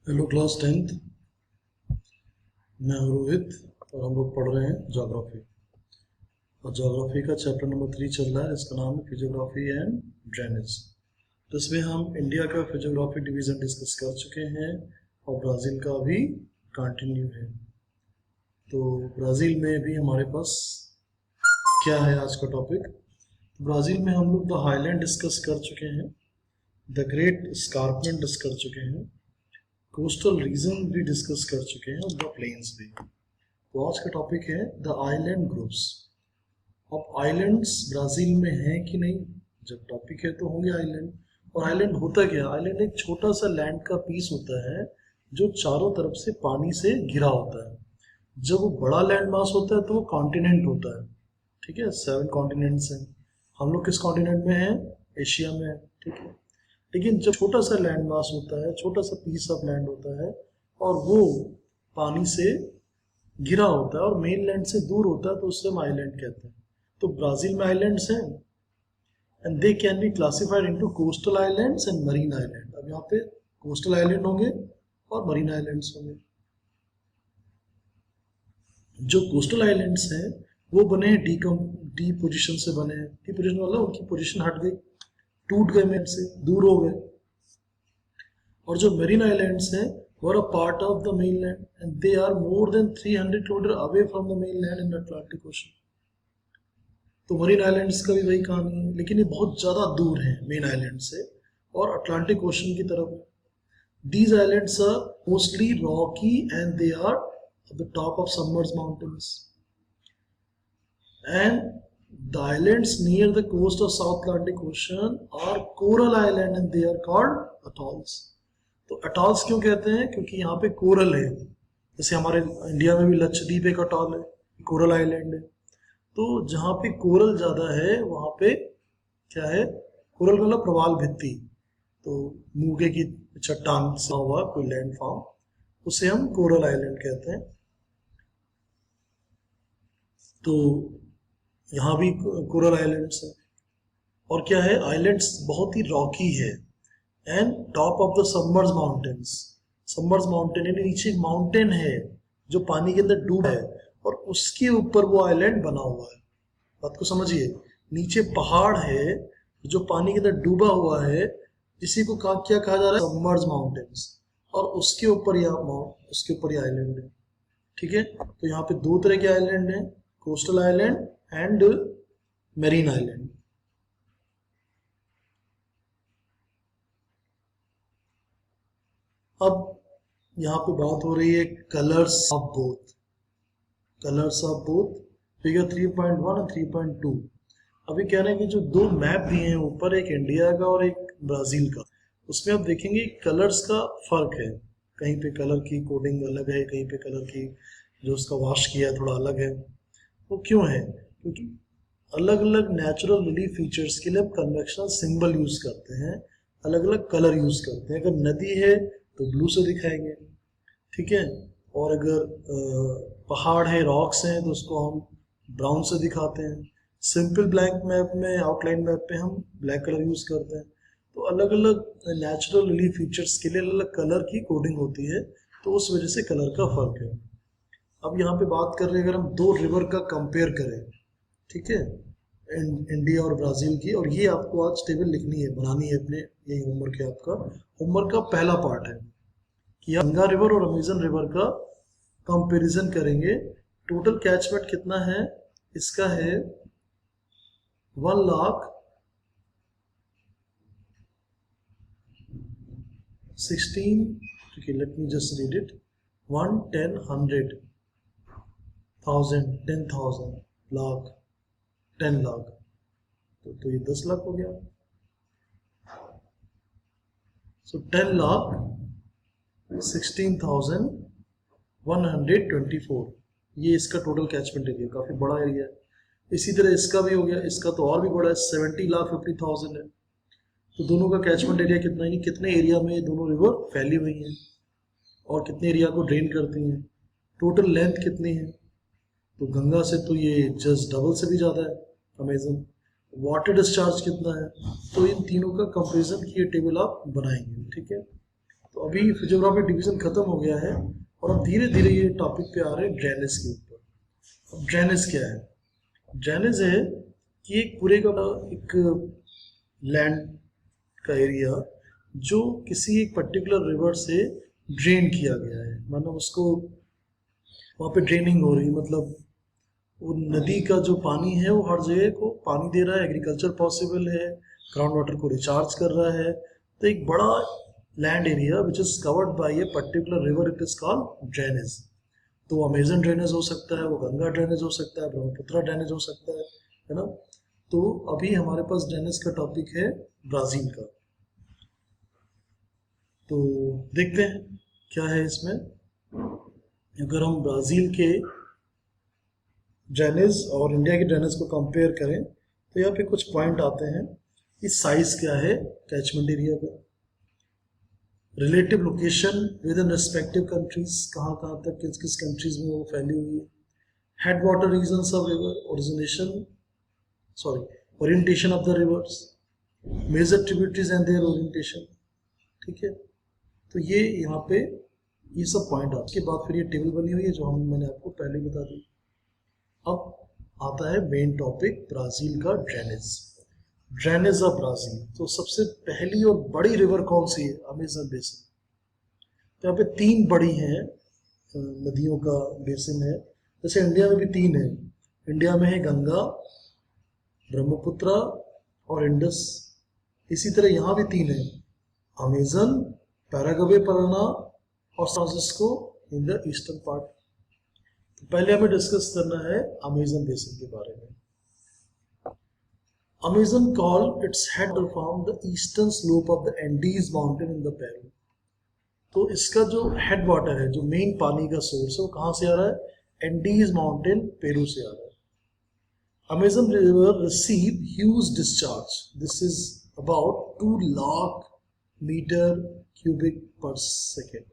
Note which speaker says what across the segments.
Speaker 1: Hello class 10th। मैं हूं रोहित और हम लोग पढ़ रहे हैं ज्योग्राफी। और ज्योग्राफी का चैप्टर नंबर 3 चल रहा है, इसका नाम है फिजियोग्राफी एंड ड्रेनेज। तो इसमें हम इंडिया का फिजियोग्राफी डिवीज़न डिस्कस कर चुके हैं और ब्राज़ील का भी कंटिन्यू है। तो ब्राज़ील में भी हमारे पास क्या है आज का टॉपिक। ब्राज़ील में हम लोग द हाईलैंड डिस्कस कर चुके हैं, द ग्रेट स्कार्पमेंट डिस्कस कर चुके हैं, कोस्टल रीजन भी डिस्कस कर चुके हैं और द प्लेन्स भी। तो आज का टॉपिक है द आइलैंड ग्रुप्स। अब आइलैंड्स ब्राज़ील में हैं कि नहीं, जब टॉपिक है तो होंगे आइलैंड। और आइलैंड होता क्या है? आइलैंड एक छोटा सा लैंड का पीस होता है जो चारों तरफ से पानी से घिरा होता है। जब वो बड़ा लैंड मास होता है तो वो कॉन्टिनेंट होता है। ठीक है, 7 कॉन्टिनेंट्स हैं। हम लोग किस कॉन्टिनेंट में हैं? एशिया में है। ठीक है, लेकिन जब छोटा सा लैंड मास होता है, छोटा सा पीस ऑफ लैंड होता है और वो पानी से घिरा होता है और मेन लैंड से दूर होता है तो उससे हम आइलैंड कहते हैं। तो ब्राज़ील में आइलैंड्स हैं and they can be classified into coastal islands and marine island. अब यहाँ पे कोस्टल आइलैंड होंगे और मरीन आइलैंड्स होंगे। जो कोस्टल आइलैंड्स हैं वो बने हैं डी पोजीशन से बने हैं। डी पोजीशन वाला उनकी पोजीशन हट गई, टूट गए, मेन से दूर हो गए। और जो मेरीन आइलैंड्स हैं वो are a part of the mainland and they are more than 300 kilometre away from the mainland in Atlantic Ocean. तो मरीन आइलैंड्स का भी वही कहानी है, लेकिन ये बहुत ज़्यादा दूर है मेन आइलैंड से और अटलांटिक ओशन की तरफ। These islands are mostly rocky and they are at the top of submerged mountains, and the islands near the coast of South Atlantic Ocean are coral island and they are called atolls. तो atolls क्यों कहते हैं? क्योंकि यहाँ पे coral है। जैसे हमारे इंडिया में भी लक्षद्वीप एक अटॉल है, कोरल आइलैंड है। तो जहाँ पे कोरल ज़्यादा है वहाँ पे क्या है? कोरल मतलब प्रवाल भित्ति, तो मूंगे की चट्टान से हुआ कोई लैंड फॉर्म, उसे हम कोरल आइलैंड कहते हैं। तो यहाँ भी कोरल आइलैंड्स है। और क्या है? आइलैंड्स बहुत ही रॉकी है and top of the submerge mountains. Submerge mountain यानी नीचे एक माउंटेन है जो पानी के अंदर डूब है और उसके ऊपर वो आइलैंड बना हुआ है। बात को समझिए, नीचे पहाड़ है जो पानी के अंदर डूबा हुआ है, इसी को क्या कहा जा रहा है? Submerge mountains. और उसके ऊपर ये आइलैंड है। ठीक है, तो यहाँ पे 2 तरह के आइलैंड हैं, coastal island and marine island. अब यहाँ पे बात हो रही है colours of both. Colours of both, figure 3.1 और 3.2। अभी कह रहे हैं कि जो 2 मैप दिए हैं ऊपर, एक इंडिया का और एक ब्राजील का, उसमें आप देखेंगे कलर्स का फर्क है। कहीं पे कलर की कोडिंग अलग है, कहीं पे कलर की जो उसका वॉश किया है थोड़ा अलग है। वो क्यों है? क्योंकि अलग अलग नेचुरल रिलीफ फीचर्स के लिए हम कन्वेंशनल सिंबल यूज करते हैं, अलग अलग कलर यूज करते हैं। अगर नदी है तो ब्लू से दिखाएंगे, ठीक है, और अगर पहाड़ है, रॉक्स हैं, तो उसको हम ब्राउन से दिखाते हैं। सिंपल ब्लैंक मैप में, आउटलाइन मैप पे हम ब्लैक कलर यूज करते हैं। तो अलग अलग नेचुरल रिलीफ फीचर्स के लिए अलग अलग कलर की कोडिंग होती है, तो उस वजह से कलर का फर्क है। अब यहाँ पे बात कर रहे हैं, अगर हम 2 रिवर का कंपेयर करें, ठीक है, इंडिया और ब्राज़ील की, और ये आपको आज टेबल लिखनी है, बनानी है अपने, यही होमवर्क है आपका। होमवर्क का पहला पार्ट है कि गंगा रिवर और अमेजन रिवर का कंपैरिजन करेंगे। टोटल कैचमेंट कितना है इसका? है 1,16,000, okay, let me just read it, 1, 10, 100, 1000, 10,000, lakh, 10 lakh, तो ये 10 लाख हो गया। सो 10 लाख 16,124, ये इसका टोटल कैचमेंट एरिया, काफ़ी बड़ा एरिया है। इसी तरह इसका भी हो गया, इसका तो और भी बड़ा है, 70,50,000 है। तो दोनों का कैचमेंट एरिया कितना, यानी कितने एरिया में ये दोनों रिवर फैली हुई हैं और कितने एरिया को ड्रेन करती हैं, टोटल लेंथ कितनी है। तो गंगा से तो ये जस्ट डबल से भी ज़्यादा है अमेजन। वाटर डिस्चार्ज कितना है, तो इन तीनों का कंपेरिजन की ये टेबल आप बनाएंगे, ठीक है। तो अभी फिजियोग्राफिक डिवीजन खत्म हो गया है और अब धीरे धीरे ये टॉपिक पे आ रहे हैं ड्रेनेज के ऊपर। अब ड्रेनेज क्या है? ड्रेनेज है कि एक पूरे का एक लैंड का एरिया जो किसी एक पर्टिकुलर रिवर से ड्रेन किया गया है, मतलब उसको वहाँ पे ड्रेनिंग हो रही, मतलब वो नदी का जो पानी है वो हर जगह को पानी दे रहा है, एग्रीकल्चर पॉसिबल है, ग्राउंड वाटर को रिचार्ज कर रहा है। तो एक बड़ा land area which is covered by a particular river, it is called drainage. तो अमेजन ड्रेनेज हो सकता है, वो गंगा ड्रेनेज हो सकता है, ब्रह्मपुत्र ड्रेनेज हो सकता है ना। तो अभी हमारे पास ड्रेनेज का टॉपिक है ब्राजील का। तो देखते हैं क्या है इसमें। अगर हम ब्राजील के ड्रेनेज और इंडिया की ड्रेनेज को कंपेयर करें तो यहाँ पे कुछ पॉइंट आते हैं कि साइज क्या है कैचमेंट एरिया का, relative location with in respective countries, कहाँ कहाँ तक किस किस कंट्रीज में वो फैली हुई है, head water regions of river, orientation of the rivers, major tributaries and their orientation. ठीक है, तो ये यहाँ पे ये सब पॉइंट आ। उसके बाद फिर ये टेबल बनी हुई है जो मैंने आपको पहले बता दी। अब आता है मेन टॉपिक ब्राजील का ड्रेनेज। Drainage of Brazil. तो सबसे पहली और बड़ी रिवर कौन सी है? Amazon basin. तो यहाँ पे 3 बड़ी हैं नदियों का बेसिन है, जैसे इंडिया में भी 3 है। इंडिया में है गंगा, ब्रह्मपुत्र और इंडस। इसी तरह यहाँ भी 3 है, अमेजन, पैराग्वे, पराना और Francisco in the eastern part. तो पहले हमें डिस्कस करना है अमेजन बेसिन के बारे में। Amazon call its head from the eastern slope of the Andes mountain in the Peru। तो इसका जो हेड वाटर है, जो मेन पानी का सोर्स है, वो कहाँ से आ रहा है? एंडीज माउंटेन, पेरू से आ रहा है। Amazon river receive huge discharge. This is about 2 lakh meter cubic per second.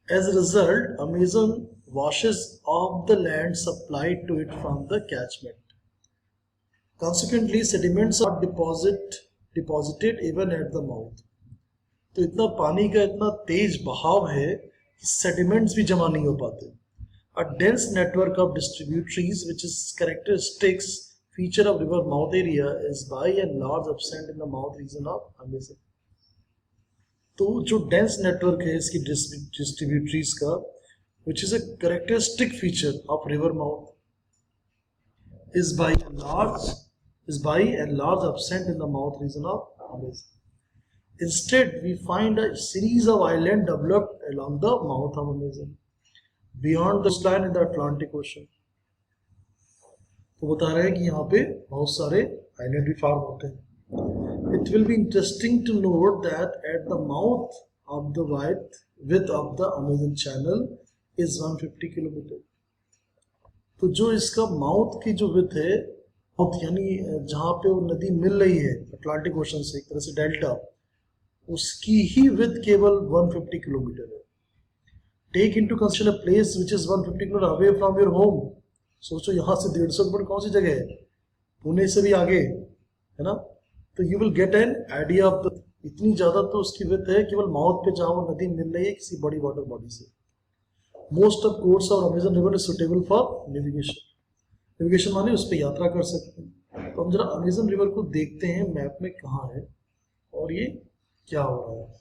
Speaker 1: As a result, Amazon washes off the land supplied to it from the catchment. Consequently, sediments are deposited even at the mouth। तो इतना पानी का इतना तेज बहाव है कि sediments भी जमा नहीं हो पाते। A dense network of distributaries, which is characteristics feature of river mouth area, is by and large absent in the mouth region of Amazon। तो जो डेंस नेटवर्क है इसकी डिस्ट्रीब्यूटरीज का, which is a characteristic feature of river mouth, is by and large absent in the mouth region of Amazon। Instead, we find a series of islands developed along the mouth of Amazon, beyond the coastline in the Atlantic Ocean। तो बता रहे हैं कि यहाँ पे बहुत सारे island भी फार्म होते हैं। It will be interesting to note that at the mouth of the width of the Amazon Channel is 150 kilometre. तो जो इसका माउथ की जो विथ है, यानी जहाँ पे वो नदी मिल रही है अटलांटिक ओशन से, एक तरह से डेल्टा, उसकी ही विथ केवल 150 किलोमीटर है। Take into consider a place which is 150 kilometre away from your home. सोचो यहाँ से 150 किलोमीटर कौन सी जगह है? पुणे से भी आगे है ना। तो you will get an idea of the, इतनी ज्यादा तो उसकी विथ है केवल माउथ पे जहाँ वो नदी मिल रही है किसी बड़ी वाटर बॉडी से। Most of course of Amazon river is suitable for navigation. Navigation माने उस पर यात्रा कर सकते हैं। तो हम जरा अमेजन रिवर को देखते हैं मैप में कहाँ है और ये क्या हो रहा है।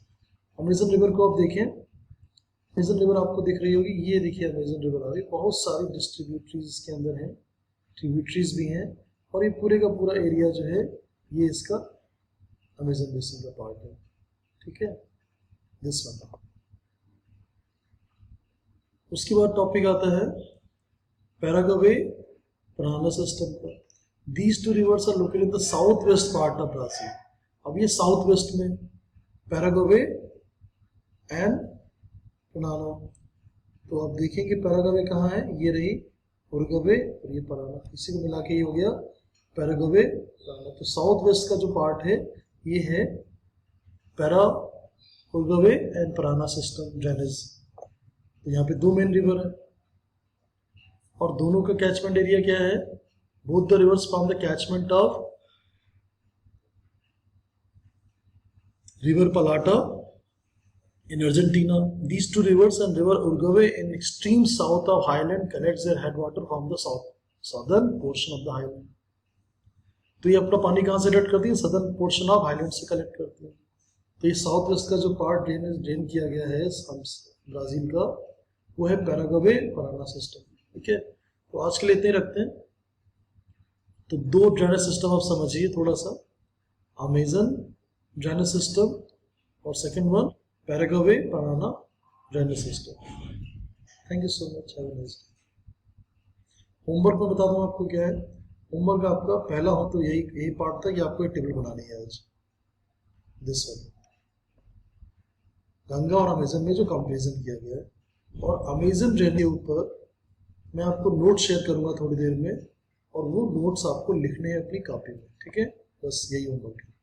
Speaker 1: अमेजन रिवर को आप देखें, अमेजन रिवर आपको दिख रही होगी, ये देखिए अमेजन रिवर आ रही है। बहुत सारी डिस्ट्रीब्यूटरीज इसके अंदर हैं, ट्रिब्यूटरीज भी हैं, और ये पूरे का पूरा एरिया जो है ये इसका अमेजन बेसिन का पार्ट है। ठीक है, दिस वन। उसके बाद टॉपिक आता है पैराग्वे पराना सिस्टम का। These 2 rivers are located in the south west part of Brazil. अब ये साउथ वेस्ट में पैराग्वे एंड पराना। तो आप देखेंगे पैराग्वे कहाँ है, ये रही उरुग्वे और ये पराना, इसी को मिला के ये हो गया पैराग्वे पराना। तो साउथ वेस्ट का जो पार्ट है ये है Paraguay and Parana system drainage. तो यहाँ पे 2 मेन रिवर है और दोनों का कैचमेंट एरिया क्या है? Both the reverse from the catchment of river Palata In Argentina, these two rivers and river Uruguay in extreme south of highland collects their headwater from the southern portion of the highland. तो ये अपना पानी कहाँ से collect करती है? Southern portion of highland से collect करती है. तो ये साउथ वेस्ट का जो पार्ट ड्रेन किया गया है ब्राजील का, वो है पैराग्वे पराना सिस्टम. ठीक है, तो आज के लिए इतने रखते हैं. तो दो ड्रेनेज सिस्टम आप समझिए थोड़ा सा, अमेजन ड्रेनेज सिस्टम और second one Paraguay Parana drainage system. Thank you so much, have a nice day. Homework में बता दूं आपको क्या है. होमवर्क आपका पहला हो तो यही पार्ट था कि आपको एक टेबल बनानी है आज. दिस वन गंगा और अमेजन में जो कंपेरिजन किया गया है, और अमेजन ड्रेन के ऊपर मैं आपको नोट शेयर करूंगा थोड़ी देर में, और वो नोट्स आपको लिखने हैं अपनी कॉपी में. ठीक है, बस यही होमवर्क है.